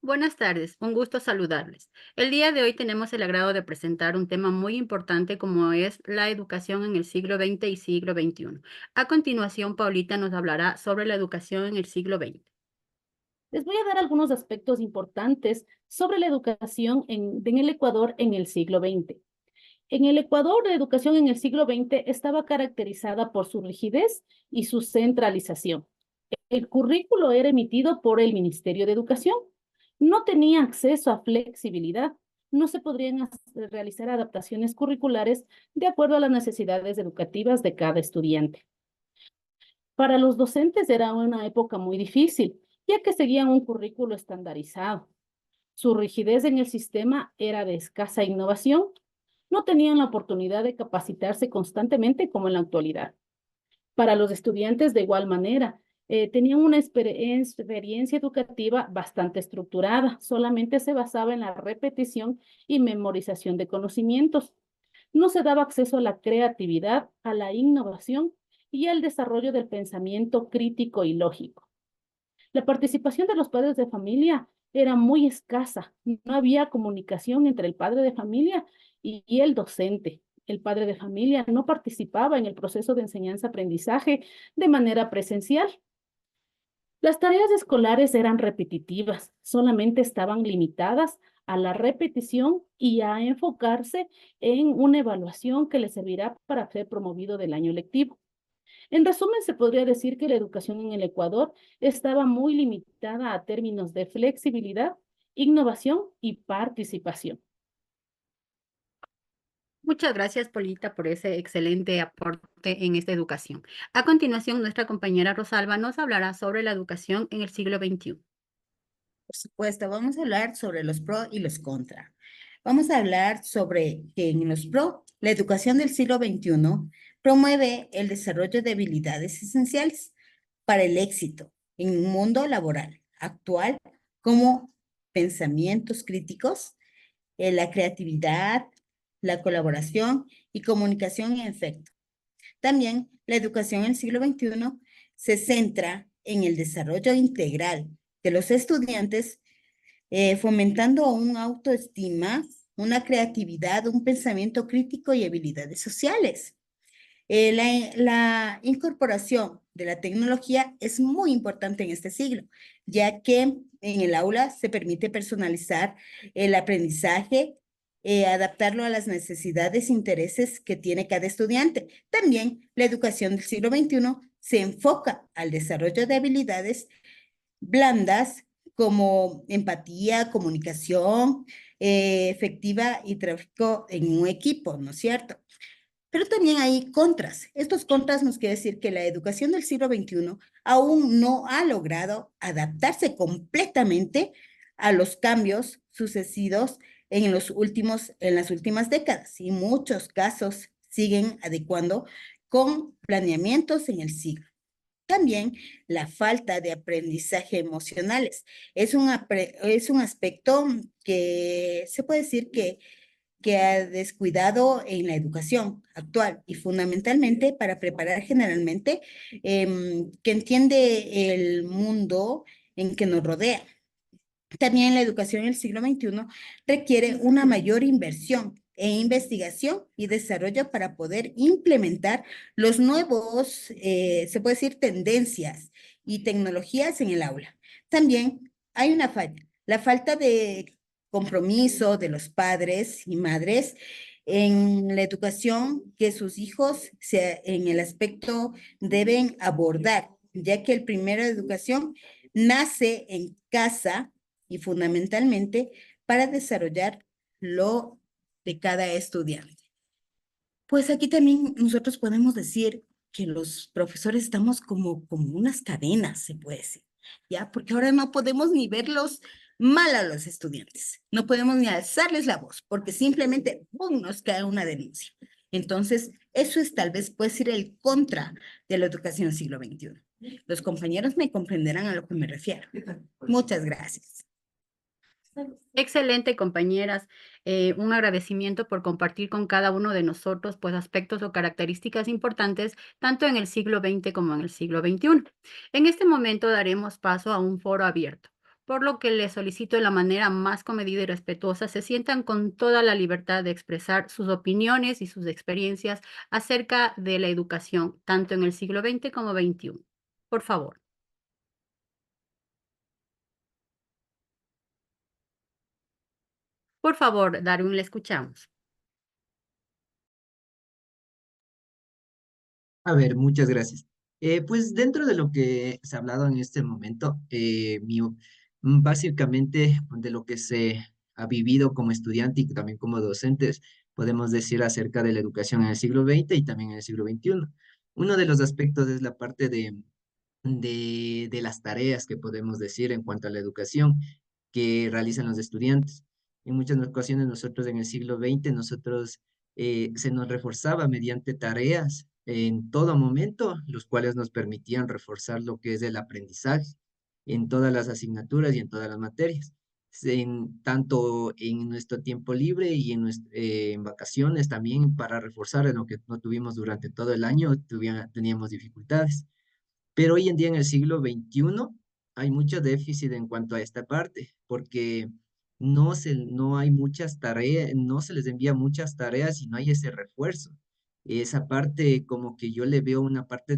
Buenas tardes, un gusto saludarles. El día de hoy tenemos el agrado de presentar un tema muy importante como es la educación en el siglo XX y siglo XXI. A continuación, Paulita nos hablará sobre la educación en el siglo XX. Les voy a dar algunos aspectos importantes sobre la educación en el Ecuador en el siglo XX. En el Ecuador, la educación en el siglo XX estaba caracterizada por su rigidez y su centralización. El currículo era emitido por el Ministerio de Educación. No tenía acceso a flexibilidad. No se podrían realizar adaptaciones curriculares de acuerdo a las necesidades educativas de cada estudiante. Para los docentes era una época muy difícil, ya que seguían un currículo estandarizado. Su rigidez en el sistema era de escasa innovación. No tenían la oportunidad de capacitarse constantemente como en la actualidad. Para los estudiantes, de igual manera, tenían una experiencia educativa bastante estructurada. Solamente se basaba en la repetición y memorización de conocimientos. No se daba acceso a la creatividad, a la innovación y al desarrollo del pensamiento crítico y lógico. La participación de los padres de familia era muy escasa. No había comunicación entre el padre de familia y el docente. El padre de familia no participaba en el proceso de enseñanza-aprendizaje de manera presencial. Las tareas escolares eran repetitivas, solamente estaban limitadas a la repetición y a enfocarse en una evaluación que les servirá para ser promovido del año lectivo. En resumen, se podría decir que la educación en el Ecuador estaba muy limitada a términos de flexibilidad, innovación y participación. Muchas gracias, Paulita, por ese excelente aporte en esta educación. A continuación, nuestra compañera Rosalba nos hablará sobre la educación en el siglo XXI. Por supuesto, vamos a hablar sobre los pro y los contra. Vamos a hablar sobre que en los pro, la educación del siglo XXI promueve el desarrollo de habilidades esenciales para el éxito en un mundo laboral actual, como pensamientos críticos, la creatividad, la colaboración y comunicación en efecto. También la educación en el siglo XXI se centra en el desarrollo integral de los estudiantes, fomentando una autoestima, una creatividad, un pensamiento crítico y habilidades sociales. La incorporación de la tecnología es muy importante en este siglo, ya que en el aula se permite personalizar el aprendizaje, adaptarlo a las necesidades e intereses que tiene cada estudiante. También la educación del siglo XXI se enfoca al desarrollo de habilidades blandas como empatía, comunicación efectiva y trabajo en un equipo, ¿no es cierto? Pero también hay contras. Estos contras nos quiere decir que la educación del siglo XXI aún no ha logrado adaptarse completamente a los cambios sucedidos en las últimas décadas y muchos casos siguen adecuando con planeamientos en el siglo. También la falta de aprendizaje emocionales es un aspecto que se puede decir que ha descuidado en la educación actual y fundamentalmente para preparar generalmente que entiende el mundo en que nos rodea. También la educación en el siglo XXI requiere una mayor inversión en investigación y desarrollo para poder implementar los nuevos, se puede decir, tendencias y tecnologías en el aula. También hay una falla, la falta de compromiso de los padres y madres en la educación que sus hijos en el aspecto deben abordar, ya que el primero de educación nace en casa y fundamentalmente para desarrollar lo de cada estudiante. Pues aquí también nosotros podemos decir que los profesores estamos como unas cadenas, se puede decir, ¿ya? Porque ahora no podemos ni verlos mal a los estudiantes, no podemos ni alzarles la voz, porque simplemente, ¡pum!, nos cae una denuncia. Entonces, eso es tal vez puede ser el contra de la educación del siglo XXI. Los compañeros me comprenderán a lo que me refiero. Muchas gracias. Excelente, compañeras. Un agradecimiento por compartir con cada uno de nosotros, pues, aspectos o características importantes, tanto en el siglo XX como en el siglo XXI. En este momento daremos paso a un foro abierto. por lo que les solicito de la manera más comedida y respetuosa se sientan con toda la libertad de expresar sus opiniones y sus experiencias acerca de la educación, tanto en el siglo XX como XXI. Por favor. Por favor, Darwin, le escuchamos. A ver, muchas gracias. Pues dentro de lo que se ha hablado en este momento, básicamente de lo que se ha vivido como estudiante y también como docentes, podemos decir acerca de la educación en el siglo XX y también en el siglo XXI. Uno de los aspectos es la parte de las tareas que podemos decir en cuanto a la educación que realizan los estudiantes. En muchas ocasiones nosotros en el siglo XX, se nos reforzaba mediante tareas en todo momento, los cuales nos permitían reforzar lo que es el aprendizaje en todas las asignaturas y en todas las materias. Tanto en nuestro tiempo libre y en vacaciones también para reforzar en lo que no tuvimos durante todo el año, teníamos dificultades. Pero hoy en día en el siglo XXI hay mucho déficit en cuanto a esta parte, porque no hay muchas tareas, no se les envía muchas tareas y no hay ese refuerzo. Esa parte como que yo le veo una parte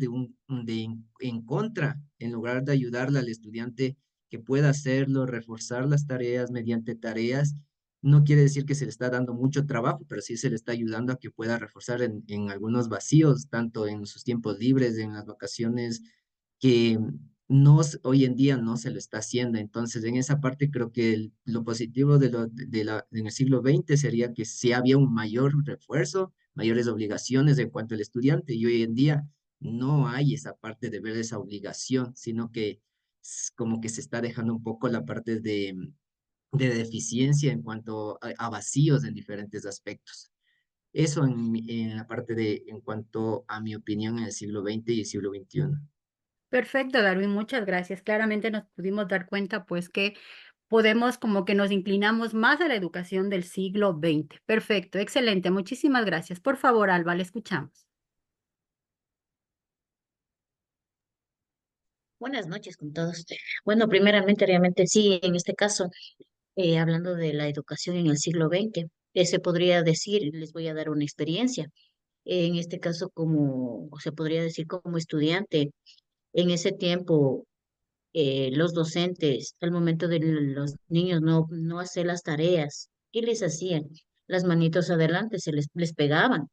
en contra, en lugar de ayudarle al estudiante que pueda hacerlo, reforzar las tareas mediante tareas. No quiere decir que se le está dando mucho trabajo, pero sí se le está ayudando a que pueda reforzar en algunos vacíos, tanto en sus tiempos libres, en las vacaciones que hoy en día no se lo está haciendo. Entonces, en esa parte creo que lo positivo en el siglo XX sería que sí había un mayor refuerzo, mayores obligaciones en cuanto al estudiante, y hoy en día no hay esa parte de ver esa obligación, sino que como que se está dejando un poco la parte de deficiencia en cuanto a vacíos en diferentes aspectos. Eso en la parte en cuanto a mi opinión en el siglo XX y el siglo XXI. Perfecto, Darwin, muchas gracias. Claramente nos pudimos dar cuenta, pues, que podemos como que nos inclinamos más a la educación del siglo XX. Perfecto, excelente. Muchísimas gracias. Por favor, Alba, le escuchamos. Buenas noches con todos. Bueno, primeramente, realmente sí, en este caso, hablando de la educación en el siglo XX, se podría decir, les voy a dar una experiencia. En este caso, o se podría decir como estudiante, en ese tiempo, los docentes, al momento de los niños no hacer las tareas, ¿qué les hacían? Las manitos adelante les pegaban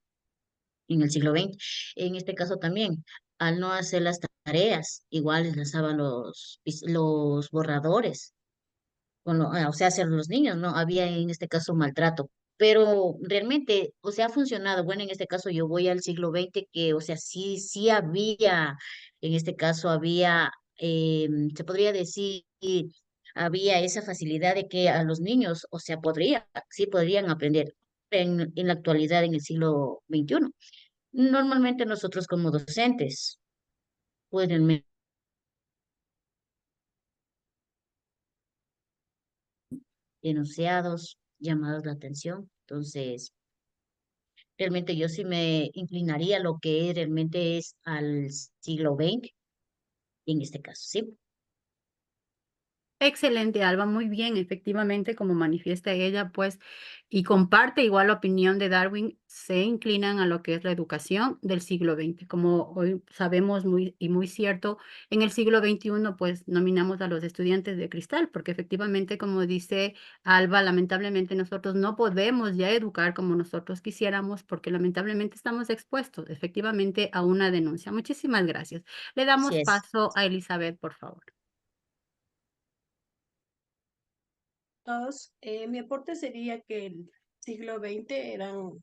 en el siglo XX. En este caso también, al no hacer las tareas, igual les lanzaban los borradores, o sea, hacer los niños, ¿no? Había en este caso maltrato. Pero realmente, o sea, ha funcionado. Bueno, en este caso yo voy al siglo XX que, o sea, sí había, en este caso había, se podría decir, había esa facilidad de que a los niños, o sea, sí podrían aprender en la actualidad, en el siglo XXI. Normalmente nosotros como docentes, pueden enunciados, llamados la atención. Entonces, realmente yo sí me inclinaría a lo que realmente es al siglo XX, en este caso, ¿sí? Excelente, Alba, muy bien, efectivamente, como manifiesta ella, pues, y comparte igual la opinión de Darwin, se inclinan a lo que es la educación del siglo XX. Como hoy sabemos muy cierto, en el siglo XXI, pues, nominamos a los estudiantes de cristal, porque efectivamente, como dice Alba, lamentablemente nosotros no podemos ya educar como nosotros quisiéramos, porque lamentablemente estamos expuestos, efectivamente, a una denuncia. Muchísimas gracias. Le Así damos es. paso a Elizabeth, por favor. Todos, mi aporte sería que el siglo XX eran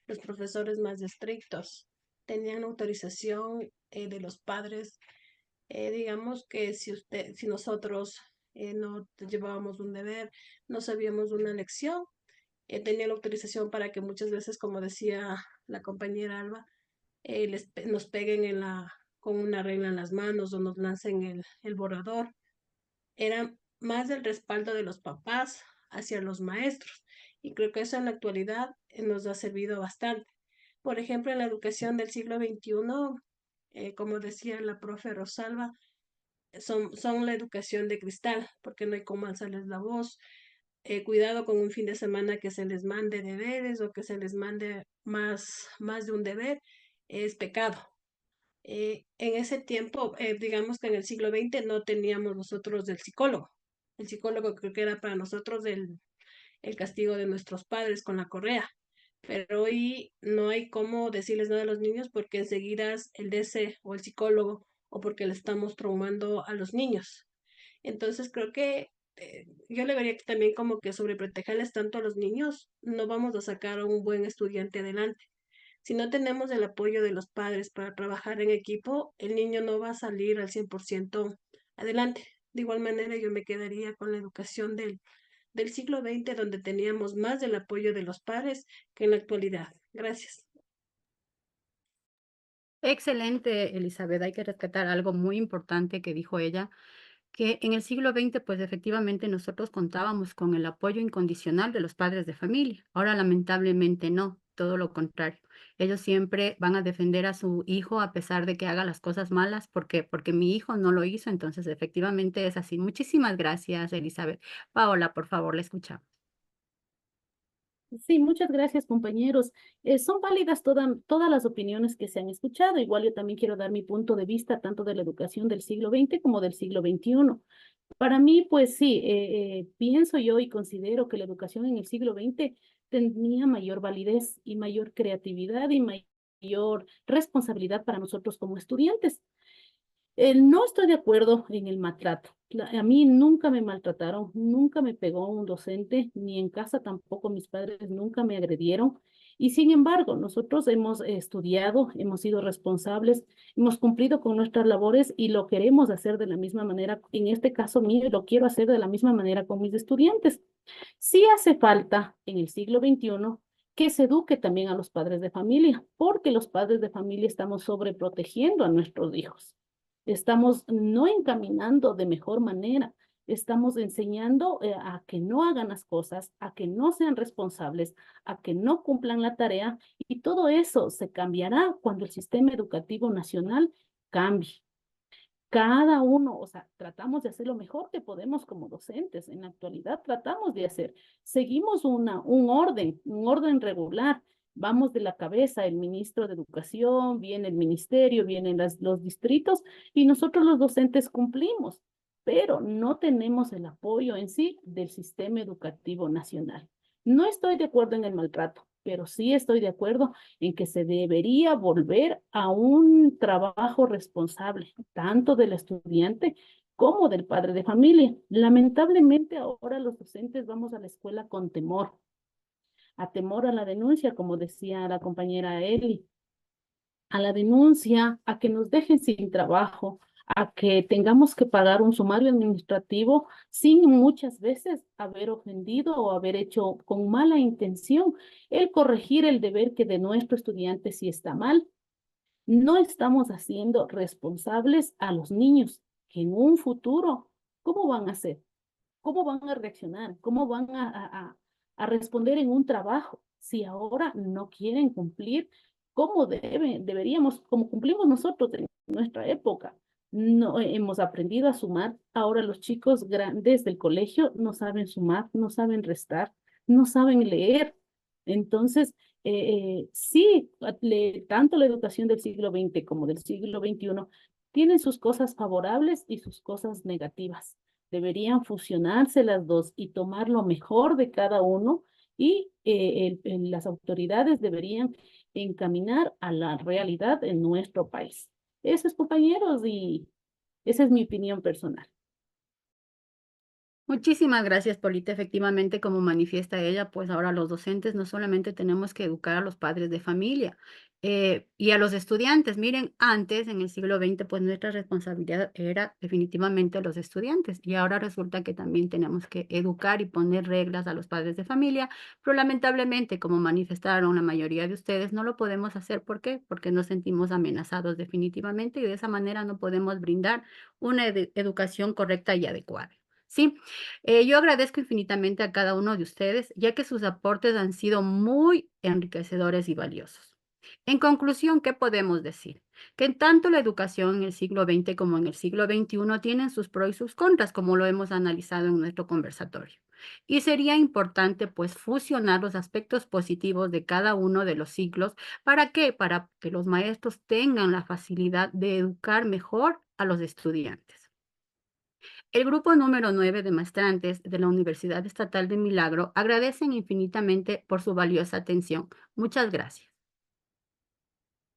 los profesores más estrictos, tenían autorización de los padres. Digamos que si nosotros no llevábamos un deber, no sabíamos una lección, tenía la autorización para que muchas veces, como decía la compañera Alba, nos peguen con una regla en las manos o nos lancen el borrador. Era más del respaldo de los papás hacia los maestros. Y creo que eso en la actualidad nos ha servido bastante. Por ejemplo, en la educación del siglo XXI, como decía la profe Rosalba, son la educación de cristal, porque no hay cómo alzarles la voz. Cuidado con un fin de semana que se les mande deberes o que se les mande más de un deber, es pecado. En ese tiempo, digamos que en el siglo XX no teníamos nosotros del psicólogo. El psicólogo creo que era para nosotros el castigo de nuestros padres con la correa. Pero hoy no hay cómo decirles nada a los niños porque enseguida es el DC o el psicólogo o porque le estamos traumando a los niños. Entonces creo que yo le vería que también como que sobreprotegerles tanto a los niños, no vamos a sacar a un buen estudiante adelante. Si no tenemos el apoyo de los padres para trabajar en equipo, el niño no va a salir al 100% adelante. De igual manera, yo me quedaría con la educación del siglo XX, donde teníamos más del apoyo de los padres que en la actualidad. Gracias. Excelente, Elizabeth. Hay que rescatar algo muy importante que dijo ella, que en el siglo XX, pues efectivamente nosotros contábamos con el apoyo incondicional de los padres de familia. Ahora lamentablemente no, todo lo contrario. Ellos siempre van a defender a su hijo a pesar de que haga las cosas malas, porque mi hijo no lo hizo, entonces efectivamente es así. Muchísimas gracias, Elizabeth. Paola, por favor, la escuchamos. Sí, muchas gracias, compañeros. Son válidas todas las opiniones que se han escuchado. Igual yo también quiero dar mi punto de vista tanto de la educación del siglo XX como del siglo XXI. Para mí, pues sí, pienso yo y considero que la educación en el siglo XX tenía mayor validez y mayor creatividad y mayor responsabilidad para nosotros como estudiantes. No estoy de acuerdo en el maltrato. A mí nunca me maltrataron, nunca me pegó un docente, ni en casa tampoco mis padres nunca me agredieron. Y sin embargo, nosotros hemos estudiado, hemos sido responsables, hemos cumplido con nuestras labores y lo queremos hacer de la misma manera. En este caso mío, lo quiero hacer de la misma manera con mis estudiantes. Sí hace falta en el siglo XXI que se eduque también a los padres de familia, porque los padres de familia estamos sobreprotegiendo a nuestros hijos. Estamos no encaminando de mejor manera, estamos enseñando a que no hagan las cosas, a que no sean responsables, a que no cumplan la tarea y todo eso se cambiará cuando el sistema educativo nacional cambie. Cada uno, o sea, tratamos de hacer lo mejor que podemos como docentes. En la actualidad tratamos de hacer. Seguimos un orden regular. Vamos de la cabeza, el ministro de Educación, viene el ministerio, vienen los distritos y nosotros los docentes cumplimos, pero no tenemos el apoyo en sí del sistema educativo nacional. No estoy de acuerdo en el maltrato, pero sí estoy de acuerdo en que se debería volver a un trabajo responsable, tanto del estudiante como del padre de familia. Lamentablemente ahora los docentes vamos a la escuela con temor, a temor a la denuncia, como decía la compañera Eli, a la denuncia, a que nos dejen sin trabajo, a que tengamos que pagar un sumario administrativo sin muchas veces haber ofendido o haber hecho con mala intención el corregir el deber que de nuestro estudiante si está mal. No estamos haciendo responsables a los niños que en un futuro, ¿cómo van a ser? ¿Cómo van a reaccionar? ¿Cómo van a responder en un trabajo si ahora no quieren cumplir como deberíamos, como cumplimos nosotros en nuestra época? No hemos aprendido a sumar. Ahora los chicos grandes del colegio no saben sumar, no saben restar, no saben leer. Entonces, sí, tanto la educación del siglo XX como del siglo XXI tienen sus cosas favorables y sus cosas negativas. Deberían fusionarse las dos y tomar lo mejor de cada uno y las autoridades deberían encaminar a la realidad en nuestro país. Eso es, compañeros, y esa es mi opinión personal. Muchísimas gracias, Polita. Efectivamente, como manifiesta ella, pues ahora los docentes no solamente tenemos que educar a los padres de familia y a los estudiantes. Miren, antes, en el siglo XX, pues nuestra responsabilidad era definitivamente los estudiantes y ahora resulta que también tenemos que educar y poner reglas a los padres de familia, pero lamentablemente, como manifestaron la mayoría de ustedes, no lo podemos hacer. ¿Por qué? Porque nos sentimos amenazados definitivamente y de esa manera no podemos brindar una educación correcta y adecuada. Sí, yo agradezco infinitamente a cada uno de ustedes, ya que sus aportes han sido muy enriquecedores y valiosos. En conclusión, ¿qué podemos decir? Que tanto la educación en el siglo XX como en el siglo XXI tienen sus pros y sus contras, como lo hemos analizado en nuestro conversatorio. Y sería importante, pues, fusionar los aspectos positivos de cada uno de los siglos. ¿Para qué? Para que los maestros tengan la facilidad de educar mejor a los estudiantes. El grupo número 9 de maestrantes de la Universidad Estatal de Milagro agradecen infinitamente por su valiosa atención. Muchas gracias.